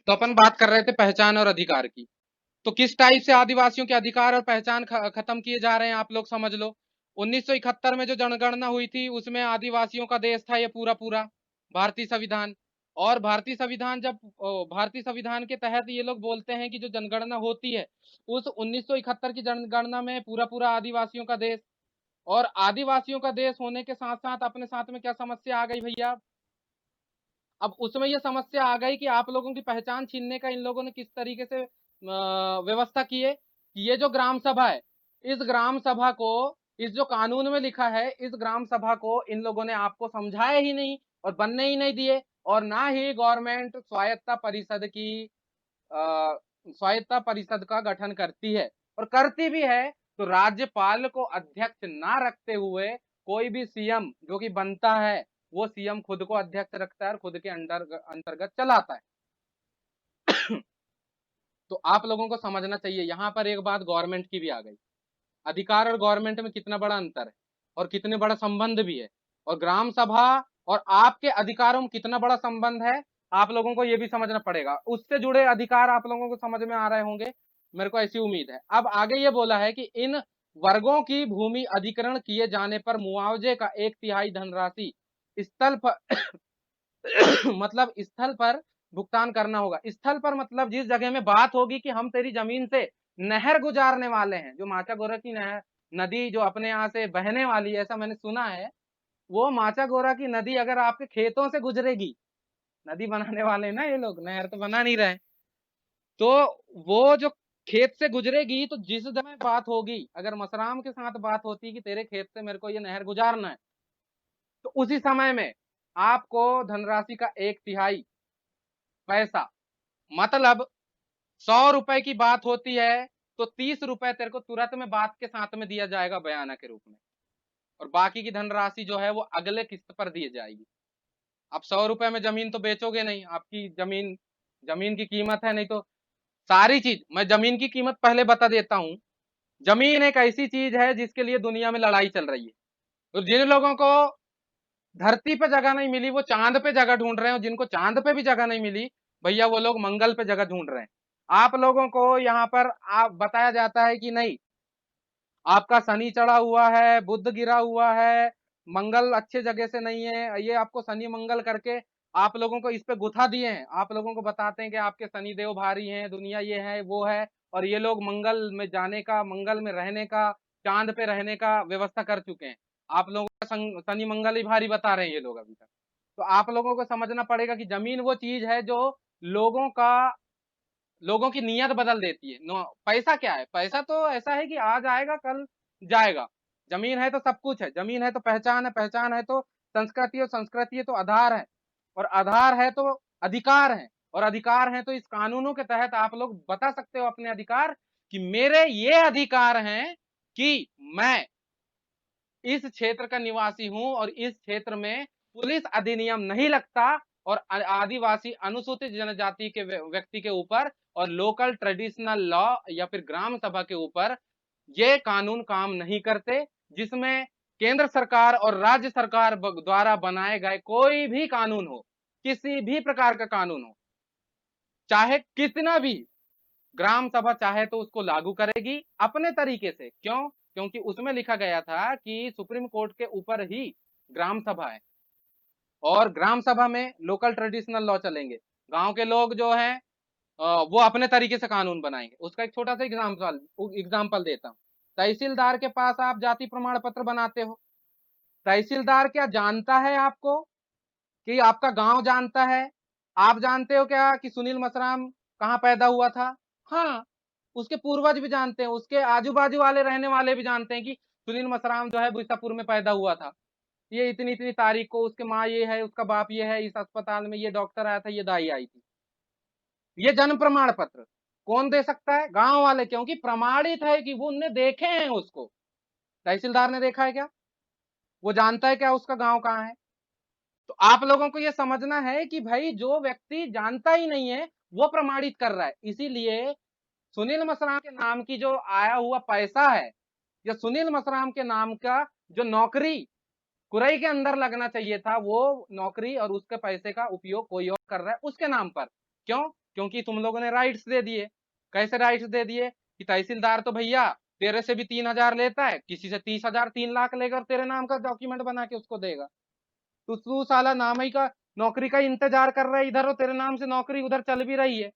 तो अपन बात कर रहे थे पहचान और अधिकार की। तो किस टाइप से आदिवासियों के अधिकार और पहचान खत्म किए जा रहे हैं आप लोग समझ लो। 1971 में जो जनगणना हुई थी उसमें आदिवासियों का देश था ये पूरा पूरा भारतीय संविधान। और भारतीय संविधान जब भारतीय संविधान के तहत ये लोग बोलते हैं कि जो जनगणना होती है उस 1971 की जनगणना में पूरा पूरा आदिवासियों का देश। और आदिवासियों का देश होने के साथ साथ अपने साथ में क्या समस्या आ गई भैया। अब उसमें ये समस्या आ गई कि आप लोगों की पहचान छीनने का इन लोगों ने किस तरीके से व्यवस्था की है कि ये जो ग्राम सभा है इस ग्राम सभा को, इस जो कानून में लिखा है इस ग्राम सभा को इन लोगों ने आपको समझाया ही नहीं और बनने ही नहीं दिए। और ना ही गवर्नमेंट स्वायत्ता परिषद की स्वायत्ता परिषद का गठन करती है। और करती भी है तो राज्यपाल को अध्यक्ष ना रखते हुए कोई भी सीएम जो कि बनता है वो सीएम खुद को अध्यक्ष रखता है और खुद के अंतर्गत चलाता है। तो आप लोगों को समझना चाहिए यहां पर एक बात गवर्नमेंट की भी आ गई। अधिकार और गवर्नमेंट में कितना बड़ा अंतर है और कितने बड़ा संबंध भी है। और ग्राम सभा और आपके अधिकारों में कितना बड़ा संबंध है आप लोगों को यह भी समझना पड़ेगा। उससे जुड़े अधिकार आप लोगों को समझ में आ रहे होंगे, मेरे को ऐसी उम्मीद है। अब आगे ये बोला है कि इन वर्गों की भूमि अधिग्रहण किए जाने पर मुआवजे का 1/3 धनराशि स्थल पर मतलब स्थल पर भुगतान करना होगा। स्थल पर मतलब जिस जगह में बात होगी कि हम तेरी जमीन से नहर गुजारने वाले हैं, जो माचा गोरा की नहर नदी जो अपने यहाँ से बहने वाली है ऐसा मैंने सुना है। वो माचा गोरा की नदी अगर आपके खेतों से गुजरेगी, नदी बनाने वाले ना ये लोग, नहर तो बना नहीं रहे, तो वो जो खेत से गुजरेगी तो जिस समय बात होगी अगर मसराम के साथ बात होती कि तेरे खेत से मेरे को ये नहर गुजारना है तो उसी समय में आपको धनराशि का 1/3 पैसा, मतलब 100 रुपए की बात होती है तो 30 रुपए तेरे को तुरंत में बात के साथ में दिया जाएगा बयाना के रूप में। और बाकी की धनराशि जो है वो अगले किस्त पर दी जाएगी। अब 100 रुपए में जमीन तो बेचोगे नहीं, आपकी जमीन जमीन की कीमत है। नहीं तो सारी चीज, मैं जमीन की कीमत पहले बता देता हूं। जमीन एक ऐसी चीज है जिसके लिए दुनिया में लड़ाई चल रही है। तो जिन लोगों को धरती पे जगह नहीं मिली वो चांद पे जगह ढूंढ रहे हैं, जिनको चांद पे भी जगह नहीं मिली भैया वो लोग मंगल पे जगह ढूंढ रहे हैं। आप लोगों को यहाँ पर आप बताया जाता है कि नहीं, आपका शनि चढ़ा हुआ है, बुध गिरा हुआ है, मंगल अच्छे जगह से नहीं है, ये आपको शनि मंगल करके आप लोगों को इस पे गुथा दिए हैं। आप लोगों को बताते हैं कि आपके शनि देव भारी हैं, दुनिया ये है वो है, और ये लोग मंगल में जाने का, मंगल में रहने का, चांद पे रहने का व्यवस्था कर चुके हैं। आप लोगों का शनि मंगल ही भारी बता रहे हैं ये लोग अभी तक। तो आप लोगों को समझना पड़ेगा कि जमीन वो चीज है जो लोगों का लोगों की नीयत बदल देती है। पैसा क्या है, पैसा तो ऐसा है कि आज आएगा कल जाएगा। जमीन है तो सब कुछ है, जमीन है तो पहचान है, पहचान है तो संस्कृति, और संस्कृति है तो आधार है, और आधार है तो अधिकार है, और अधिकार है तो इस कानूनों के तहत आप लोग बता सकते हो अपने अधिकार कि मेरे ये अधिकार हैं कि मैं इस क्षेत्र का निवासी हूं और इस क्षेत्र में पुलिस अधिनियम नहीं लगता और आदिवासी अनुसूचित जनजाति के व्यक्ति के ऊपर और लोकल ट्रेडिशनल लॉ या फिर ग्राम सभा के ऊपर ये कानून काम नहीं करते। जिसमें केंद्र सरकार और राज्य सरकार द्वारा बनाए गए कोई भी कानून हो, किसी भी प्रकार का कानून हो, चाहे कितना भी, ग्राम सभा चाहे तो उसको लागू करेगी अपने तरीके से। क्यों? क्योंकि उसमें लिखा गया था कि सुप्रीम कोर्ट के ऊपर ही ग्राम सभा है और ग्राम सभा में लोकल ट्रेडिशनल लॉ चलेंगे। गांव के लोग जो हैं वो अपने तरीके से कानून बनाएंगे। उसका एक छोटा सा एग्जाम्पल देता हूँ। तहसीलदार के पास आप जाति प्रमाण पत्र बनाते हो, तहसीलदार क्या जानता है आपको कि आपका गांव जानता है? आप जानते हो क्या कि सुनील मसराम कहाँ पैदा हुआ था? हाँ, उसके पूर्वज भी जानते हैं, उसके आजू बाजू वाले रहने वाले भी जानते हैं कि सुनील मसराम जो है बीसापुर में पैदा हुआ था, ये इतनी इतनी तारीख को, उसके माँ ये है, उसका बाप ये है, इस अस्पताल में ये डॉक्टर आया था, ये दाई आई थी। ये जन्म प्रमाण पत्र कौन दे सकता है? गांव वाले, क्योंकि प्रमाणित है कि वो उनने देखे हैं उसको। तहसीलदार ने देखा है क्या? वो जानता है क्या उसका गांव कहाँ है? तो आप लोगों को यह समझना है कि भाई जो व्यक्ति जानता ही नहीं है वो प्रमाणित कर रहा है। इसीलिए सुनील मसराम के नाम की जो आया हुआ पैसा है या सुनील मसराम के नाम का जो नौकरी कुरई के अंदर लगना चाहिए था, वो नौकरी और उसके पैसे का उपयोग कोई और कर रहा है उसके नाम पर। क्यों? क्योंकि तुम लोगों ने राइट्स दे दिए। कैसे राइट्स दे दिए कि तहसीलदार तो भैया तेरे से भी 3,000 लेता है, किसी से 30,000 3 लाख लेगा और तेरे नाम का डॉक्यूमेंट बना के उसको देगा। तो तू साला नाम ही का नौकरी का इंतजार कर रहा है इधर, और तेरे नाम से नौकरी उधर चल भी रही है।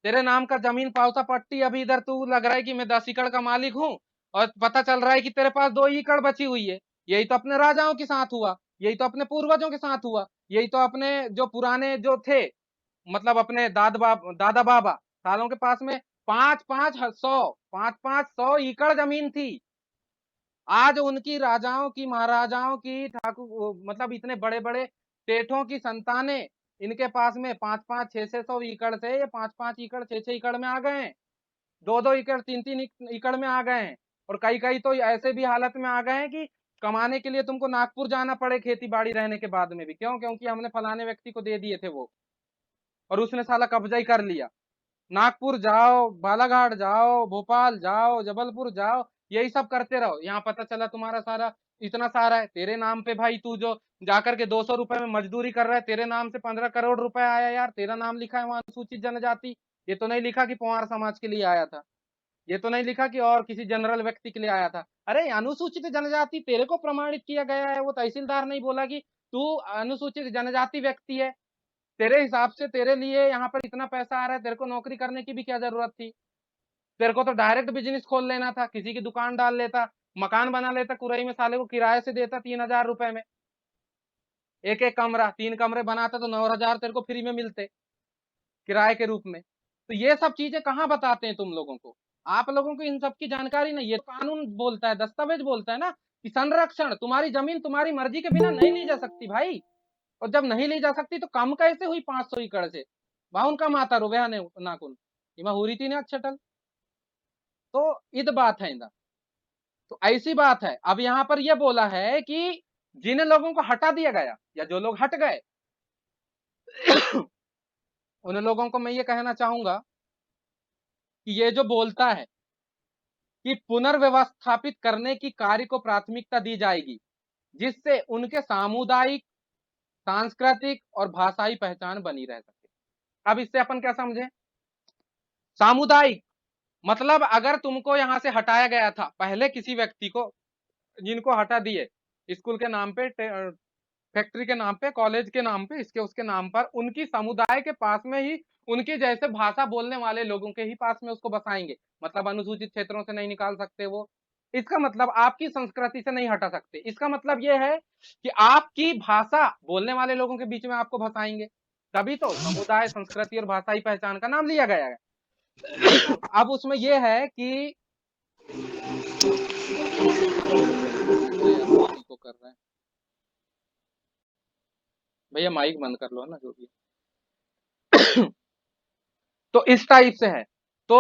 तेरे नाम का जमीन पावता पट्टी अभी इधर तू लग रहा है कि मैं 10 एकड़ का मालिक हूँ, और पता चल रहा है कि तेरे पास 2 एकड़ बची हुई है। यही तो अपने राजाओं के साथ हुआ, यही तो अपने पूर्वजों के साथ हुआ, यही तो अपने जो पुराने जो थे, मतलब अपने दादा बाबा सालों के पास में 5-5 100 एकड़ जमीन थी। आज उनकी राजाओं की महाराजाओं की ठाकुर मतलब इतने बड़े बड़े सेठों की संतानें इनके पास में 5-5 6-6 सौ एकड़ से, ये 5-5 एकड़ 6-6 एकड़ में आ गए हैं, 2-2 एकड़ 3-3 एकड़ में आ गए हैं। और कई कई तो ऐसे भी हालत में आ गए हैं कि कमाने के लिए तुमको नागपुर जाना पड़े खेती बाड़ी रहने के बाद में भी। क्यों? क्योंकि हमने फलाने व्यक्ति को दे दिए थे वो, और उसने साला कब्जा ही कर लिया। नागपुर जाओ, बालाघाट जाओ, भोपाल जाओ, जबलपुर जाओ, यही सब करते रहो। यहाँ पता चला तुम्हारा सारा इतना सारा है तेरे नाम पे भाई, तू जो जाकर के 200 रुपए में मजदूरी कर रहा है, तेरे नाम से 15 करोड़ रुपए आया यार, तेरा नाम लिखा है वहां अनुसूचित जनजाति। ये तो नहीं लिखा कि पवार समाज के लिए आया था, ये तो नहीं लिखा कि और किसी जनरल व्यक्ति के लिए आया था। अरे अनुसूचित जनजाति तेरे को प्रमाणित किया गया है, वो तहसीलदार नहीं बोला कि तू अनुसूचित जनजाति व्यक्ति है। तेरे हिसाब से तेरे लिए यहाँ पर इतना पैसा आ रहा है, तेरे को नौकरी करने की भी क्या जरूरत थी? तेरे को तो डायरेक्ट बिजनेस खोल लेना था, किसी की दुकान डाल लेता, मकान बना लेता, कुरई में साले को किराए से देता 3,000 रुपए में, एक एक कमरा, 3 कमरे बनाता तो 9,000 तेरे को फ्री में मिलते किराए के रूप में। तो ये सब चीजें कहाँ बताते हैं तुम लोगों को? आप लोगों को इन सब की जानकारी नहीं है। कानून बोलता है, दस्तावेज बोलता है ना कि संरक्षण, तुम्हारी जमीन तुम्हारी मर्जी के बिना नहीं ली जा सकती भाई। और जब नहीं ली जा सकती तो कम कैसे हुई 500 एकड़ से? वहां उनका माता रोबे ने नाकुन इमा हुरी थी ना छटल। तो ईद बात है इंदा। तो ऐसी बात है। अब यहाँ पर यह बोला है कि जिन लोगों को हटा दिया गया या जो लोग हट गए उन लोगों को मैं ये कहना चाहूंगा कि ये जो बोलता है कि पुनर्व्यवस्थापित करने की कार्य को प्राथमिकता दी जाएगी, जिससे उनके सामुदायिक, सांस्कृतिक और भाषाई पहचान बनी रह सके। अब इससे अपन क्या समझे? सामुदायिक मतलब अगर तुमको यहां से हटाया गया था पहले किसी व्यक्ति को, जिनको हटा दिए स्कूल के नाम पे, फैक्ट्री के नाम पे, कॉलेज के नाम पे, इसके उसके नाम पर, उनकी समुदाय के पास में ही उनकी जैसे भाषा बोलने वाले लोगों के ही पास में उसको बसाएंगे। मतलब अनुसूचित क्षेत्रों से नहीं निकाल सकते वो। इसका मतलब आपकी संस्कृति से नहीं हटा सकते। इसका मतलब यह है कि आपकी भाषा बोलने वाले लोगों के बीच में आपको बसाएंगे, तभी तो समुदाय, संस्कृति और भाषाई पहचान का नाम लिया गया है। अब उसमें यह है कि को कर रहे हैं भैया, माइक बंद कर लो ना जो भी। तो इस टाइप से है। तो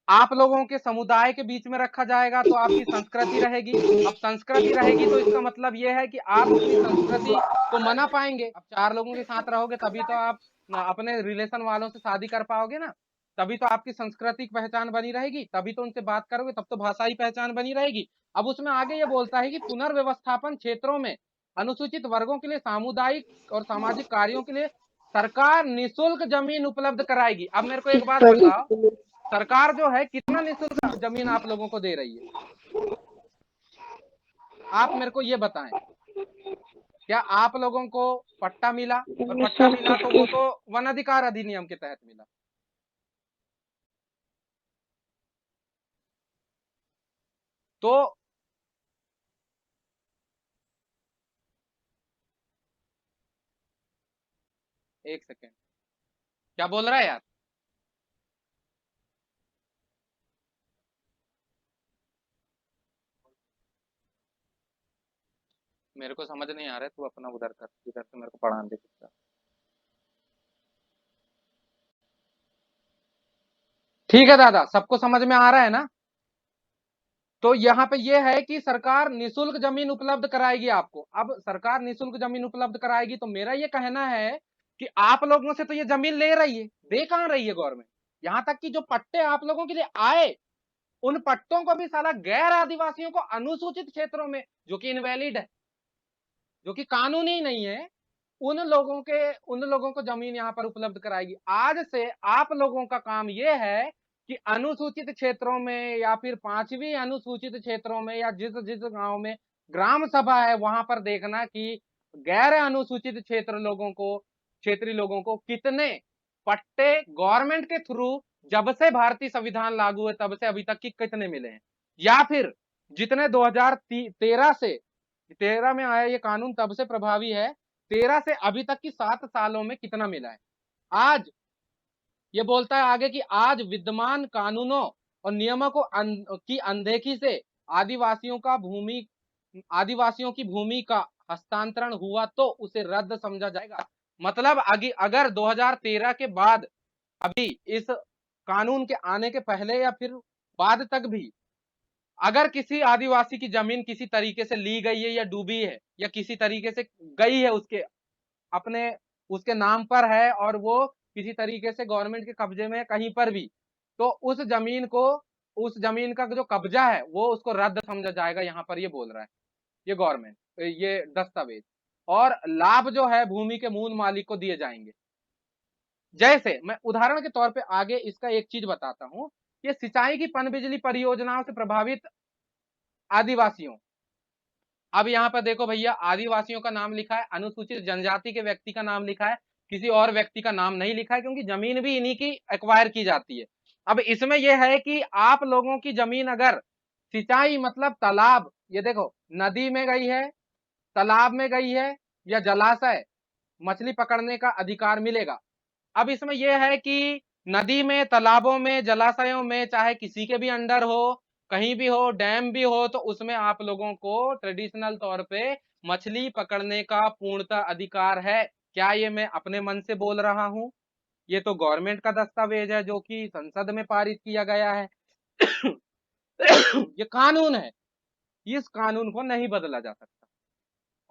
आप लोगों के समुदाय के बीच में रखा जाएगा तो आपकी संस्कृति रहेगी। अब संस्कृति रहेगी तो इसका मतलब यह है कि आप अपनी संस्कृति को मना पाएंगे। अब 4 लोगों के साथ रहोगे तभी तो आप अपने रिलेशन वालों से शादी कर पाओगे ना, तभी तो आपकी सांस्कृतिक पहचान बनी रहेगी, तभी तो उनसे बात करोगे, तब तो भाषाई पहचान बनी रहेगी। अब उसमें आगे ये बोलता है कि पुनर्व्यवस्थापन क्षेत्रों में अनुसूचित वर्गों के लिए सामुदायिक और सामाजिक कार्यों के लिए सरकार निःशुल्क जमीन उपलब्ध कराएगी। अब मेरे को एक बात बताओ, सरकार जो है कितना निःशुल्क जमीन आप लोगों को दे रही है? आप मेरे को ये बताएं, क्या आप लोगों को पट्टा मिला? और पट्टा मिला तो वो तो वन अधिकार अधिनियम के तहत मिला। तो एक सेकेंड, क्या बोल रहा है यार? मेरे को समझ नहीं आ रहा है, तू अपना उधर कर, इधर से मेरे को पढ़ाने दे सकता। ठीक है दादा, सबको समझ में आ रहा है ना? तो यहाँ पे ये है कि सरकार निःशुल्क जमीन उपलब्ध कराएगी आपको। अब सरकार निःशुल्क जमीन उपलब्ध कराएगी तो मेरा ये कहना है कि आप लोगों से तो ये जमीन ले रही है, दे कहां रही है गवर्नमेंट? यहाँ तक कि जो पट्टे आप लोगों के लिए आए, उन पट्टों को भी साला गैर आदिवासियों को अनुसूचित क्षेत्रों में, जो कि इनवैलिड है, जो कि कानूनी नहीं है, उन लोगों को जमीन यहाँ पर उपलब्ध कराएगी। आज से आप लोगों का काम ये है कि अनुसूचित क्षेत्रों में या फिर 5वीं अनुसूचित क्षेत्रों में या जिस जिस गांव में ग्राम सभा है वहां पर देखना कि गैर अनुसूचित क्षेत्रीय लोगों को कितने पट्टे गवर्नमेंट के थ्रू जब से भारतीय संविधान लागू है तब से अभी तक की कितने मिले हैं, या फिर जितने 2013 से 13 में आया ये कानून तब से प्रभावी है, 13 से अभी तक की 7 सालों में कितना मिला है। आज ये बोलता है आगे कि आज विद्यमान कानूनों और नियमों की अनदेखी से आदिवासियों की भूमि का हस्तांतरण हुआ तो उसे रद्द समझा जाएगा। मतलब अगर 2013 के बाद अभी इस कानून के आने के पहले या फिर बाद तक भी अगर किसी आदिवासी की जमीन किसी तरीके से ली गई है या डूबी है या किसी तरीके से गई है उसके नाम पर है और वो किसी तरीके से गवर्नमेंट के कब्जे में है कहीं पर भी, तो उस जमीन का जो कब्जा है वो उसको रद्द समझा जाएगा। यहाँ पर ये बोल रहा है ये गवर्नमेंट, ये दस्तावेज, और लाभ जो है भूमि के मूल मालिक को दिए जाएंगे। जैसे मैं उदाहरण के तौर पे आगे इसका एक चीज बताता हूं कि सिंचाई की पनबिजली परियोजनाओं से प्रभावित आदिवासियों, अब यहाँ पर देखो भैया आदिवासियों का नाम लिखा है, अनुसूचित जनजाति के व्यक्ति का नाम लिखा है, किसी और व्यक्ति का नाम नहीं लिखा है, क्योंकि जमीन भी इन्हीं की एक्वायर की जाती है। अब इसमें यह है कि आप लोगों की जमीन अगर सिंचाई मतलब तालाब, ये देखो नदी में गई है, तालाब में गई है या जलाशय, मछली पकड़ने का अधिकार मिलेगा। अब इसमें यह है कि नदी में, तालाबों में, जलाशयों में चाहे किसी के भी अंडर हो, कहीं भी हो, डैम भी हो, तो उसमें आप लोगों को ट्रेडिशनल तौर पे मछली पकड़ने का पूर्णतः अधिकार है। क्या ये मैं अपने मन से बोल रहा हूं? ये तो गवर्नमेंट का दस्तावेज है जो कि संसद में पारित किया गया है। ये कानून है, इस कानून को नहीं बदला जा सकता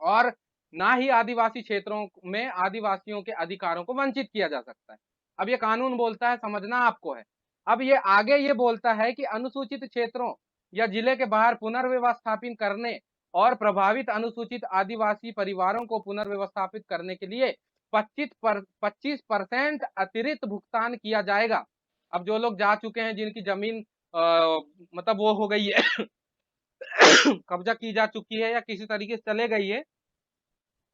और ना ही आदिवासी क्षेत्रों में आदिवासियों के अधिकारों को वंचित किया जा सकता है। अब ये कानून बोलता है, समझना आपको है। अब ये आगे ये बोलता है कि अनुसूचित क्षेत्रों या जिले के बाहर पुनर्व्यवस्थापित करने और प्रभावित अनुसूचित आदिवासी परिवारों को पुनर्व्यवस्थापित करने के लिए 25% अतिरिक्त भुगतान किया जाएगा। अब जो लोग जा चुके हैं जिनकी जमीन मतलब वो हो गई है कब्जा की जा चुकी है या किसी तरीके से चले गई है,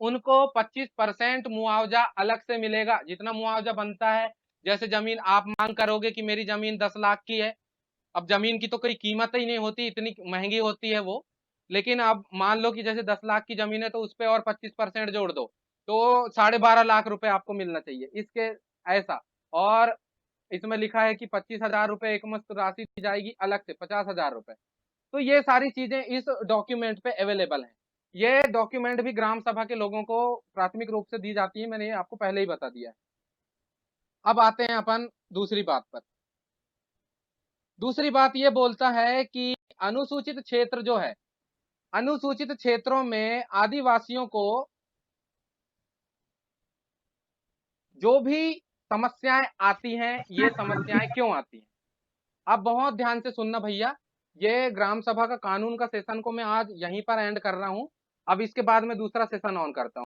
उनको 25% मुआवजा अलग से मिलेगा। जितना मुआवजा बनता है, जैसे जमीन आप मांग करोगे कि मेरी जमीन 10 लाख की है, अब जमीन की तो कोई कीमत ही नहीं होती, इतनी महंगी होती है वो, लेकिन अब मान लो कि जैसे 10 लाख की जमीन है तो उस पर और 25% जोड़ दो तो 12.5 लाख रुपए आपको मिलना चाहिए इसके, ऐसा। और इसमें लिखा है कि 25,000 रुपए एकमुश्त राशि दी जाएगी अलग से, 50,000 रुपए। तो ये सारी चीजें इस डॉक्यूमेंट पे अवेलेबल हैं। ये डॉक्यूमेंट भी ग्राम सभा के लोगों को प्राथमिक रूप से दी जाती है, मैंने ये आपको पहले ही बता दिया है। अब आते हैं अपन दूसरी बात पर। दूसरी बात ये बोलता है कि अनुसूचित क्षेत्र जो है, अनुसूचित क्षेत्रों में आदिवासियों को जो भी समस्याएं आती हैं, ये समस्याएं क्यों आती हैं, आप बहुत ध्यान से सुनना भैया। ये ग्राम सभा का कानून का सेशन को मैं आज यहीं पर एंड कर रहा हूं। अब इसके बाद मैं दूसरा सेशन ऑन करता हूं।